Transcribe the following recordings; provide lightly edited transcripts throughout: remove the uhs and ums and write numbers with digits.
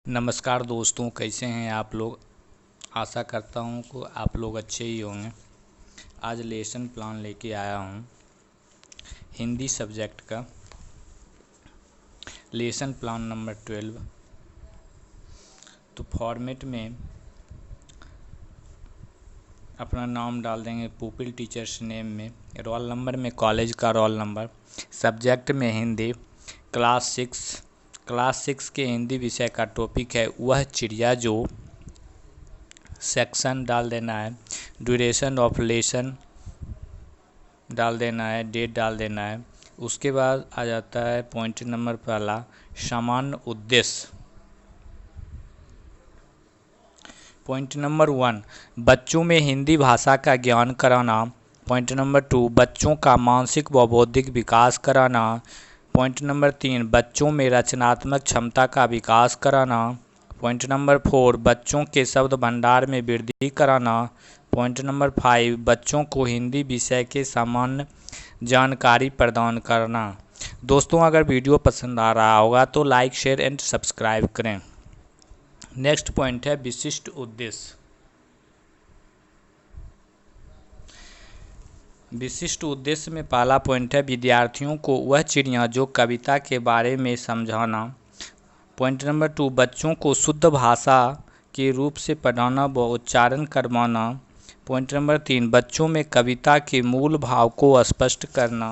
नमस्कार दोस्तों, कैसे हैं आप लोग। आशा करता हूं कि आप लोग अच्छे ही होंगे। आज लेसन प्लान लेके आया हूं हिंदी सब्जेक्ट का। Lesson plan number 12। तो फॉर्मेट में अपना नाम डाल देंगे पुपिल टीचर्स नेम में, रोल नंबर में कॉलेज का रोल नंबर, सब्जेक्ट में हिंदी, क्लास 6 के हिंदी विषय का टॉपिक है वह चिड़िया जो, सेक्शन डाल देना है, ड्यूरेशन ऑफ लेसन डाल देना है, डेट डाल देना है। उसके बाद आ जाता है पॉइंट नंबर पहला, सामान्य उद्देश्य। पॉइंट नंबर 1, बच्चों में हिंदी भाषा का ज्ञान कराना। पॉइंट नंबर 2, बच्चों का मानसिक व बौद्धिक विकास कराना। पॉइंट नंबर 3, बच्चों में रचनात्मक क्षमता का विकास कराना। पॉइंट नंबर 4, बच्चों के शब्द भंडार में वृद्धि कराना। पॉइंट नंबर 5, बच्चों को हिंदी विषय के सामान्य जानकारी प्रदान करना। दोस्तों, अगर वीडियो पसंद आ रहा होगा तो लाइक, शेयर एंड सब्सक्राइब करें। नेक्स्ट पॉइंट है विशिष्ट उद्देश्य। विशिष्ट उद्देश्य में पहला पॉइंट है विद्यार्थियों को वह चिड़िया जो कविता के बारे में समझाना। पॉइंट नंबर 2, बच्चों को शुद्ध भाषा के रूप से पढ़ाना व उच्चारण करवाना। पॉइंट नंबर 3, बच्चों में कविता के मूल भाव को स्पष्ट करना।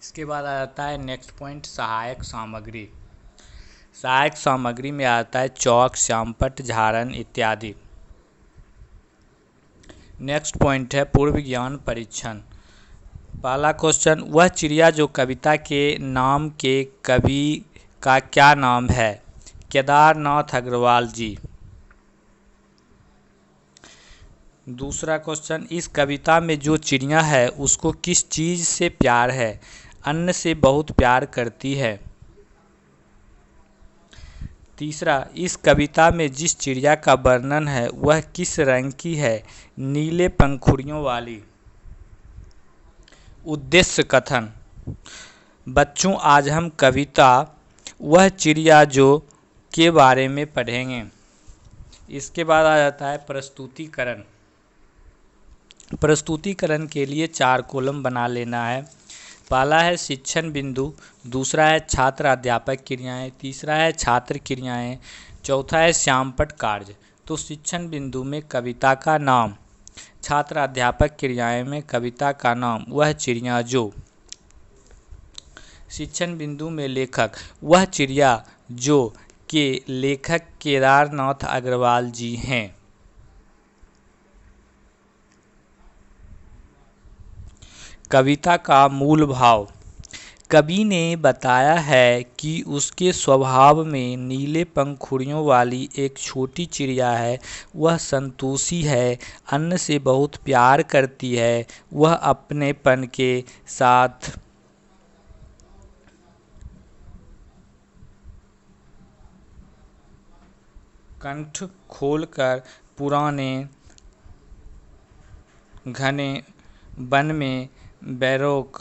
इसके बाद आ जाता है नेक्स्ट पॉइंट, सहायक सामग्री। सहायक सामग्री में आता है चौक, श्यामपट्ट, झारन इत्यादि। नेक्स्ट पॉइंट है पूर्व ज्ञान परीक्षण। पहला क्वेश्चन, वह चिड़िया जो कविता के नाम के कवि का क्या नाम है? केदारनाथ अग्रवाल जी। दूसरा क्वेश्चन, इस कविता में जो चिड़िया है उसको किस चीज़ से प्यार है? अन्न से बहुत प्यार करती है। तीसरा, इस कविता में जिस चिड़िया का वर्णन है वह किस रंग की है? नीले पंखुड़ियों वाली। उद्देश्य कथन। बच्चों, आज हम कविता वह चिड़िया जो के बारे में पढ़ेंगे। इसके बाद आ जाता है प्रस्तुतिकरण। प्रस्तुतिकरण के लिए 4 कॉलम बना लेना है। पहला है शिक्षण बिंदु, दूसरा है छात्र अध्यापक क्रियाएं, तीसरा है छात्र क्रियाएं, चौथा है श्यामपट्ट कार्य। तो शिक्षण बिंदु में कविता का नाम, छात्र अध्यापक क्रियाएं में कविता का नाम वह चिड़िया जो। शिक्षण बिंदु में लेखक वह चिड़िया जो के लेखक केदारनाथ अग्रवाल जी हैं। कविता का मूल भाव, कवि ने बताया है कि उसके स्वभाव में नीले पंखुड़ियों वाली एक छोटी चिड़िया है। वह संतोषी है, अन्न से बहुत प्यार करती है, वह अपनेपन के साथ कंठ खोलकर पुराने घने वन में बैरोक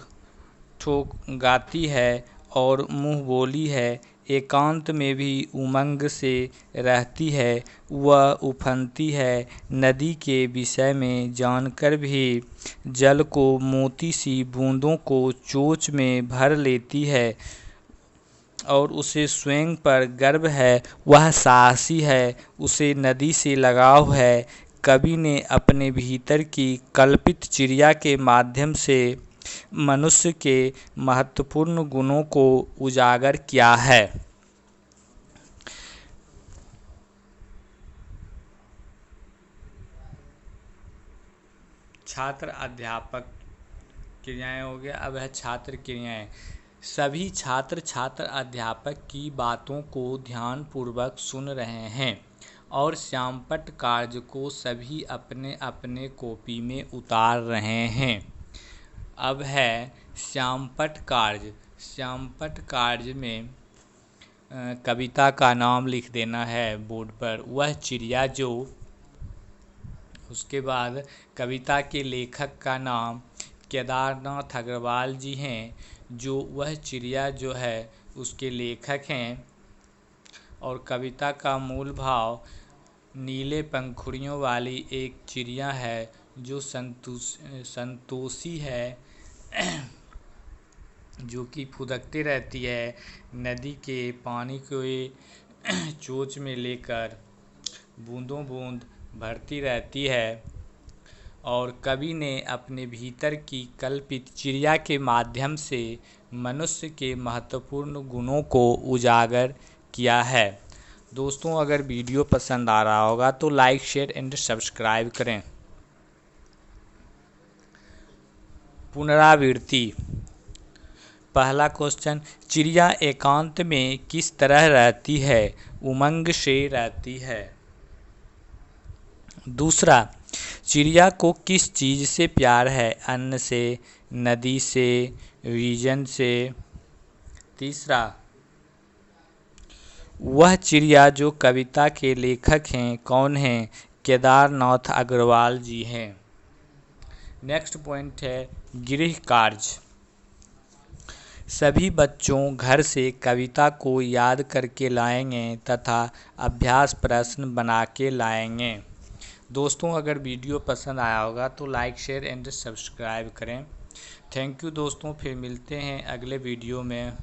ठोक गाती है और मुँह बोली है, एकांत में भी उमंग से रहती है। वह उफनती है, नदी के विषय में जानकर भी जल को मोती सी बूंदों को चोंच में भर लेती है और उसे स्वयं पर गर्व है। वह साहसी है, उसे नदी से लगाव है। कवि ने अपने भीतर की कल्पित चिड़िया के माध्यम से मनुष्य के महत्वपूर्ण गुणों को उजागर किया है। छात्र अध्यापक क्रियाएं हो गया, अब है छात्र क्रियाएं। सभी छात्र अध्यापक की बातों को ध्यानपूर्वक सुन रहे हैं और श्यामपट्ट कार्य को सभी अपने अपने कॉपी में उतार रहे हैं। अब है श्यामपट्ट कार्य। श्यामपट्ट कार्य में कविता का नाम लिख देना है बोर्ड पर, वह चिड़िया जो। उसके बाद कविता के लेखक का नाम केदारनाथ अग्रवाल जी हैं। जो वह चिड़िया जो है उसके लेखक हैं। और कविता का मूल भाव नीले पंखुड़ियों वाली एक चिड़िया है जो संतोषी है, जो कि फुदकती रहती है, नदी के पानी को चोंच में लेकर बूंदों बूंद भरती रहती है। और कवि ने अपने भीतर की कल्पित चिड़िया के माध्यम से मनुष्य के महत्वपूर्ण गुणों को उजागर किया है। दोस्तों, अगर वीडियो पसंद आ रहा होगा तो लाइक, शेयर एंड सब्सक्राइब करें। पुनरावृत्ति। पहला क्वेश्चन, चिड़िया एकांत में किस तरह रहती है? उमंग से रहती है। दूसरा, चिड़िया को किस चीज़ से प्यार है? अन्न से, नदी से, विजन से। तीसरा, वह चिड़िया जो कविता के लेखक हैं कौन हैं? केदारनाथ अग्रवाल जी हैं। नेक्स्ट पॉइंट है गृह कार्य। सभी बच्चों घर से कविता को याद करके लाएंगे तथा अभ्यास प्रश्न बना के लाएंगे। दोस्तों, अगर वीडियो पसंद आया होगा तो लाइक, शेयर एंड सब्सक्राइब करें। थैंक यू दोस्तों, फिर मिलते हैं अगले वीडियो में।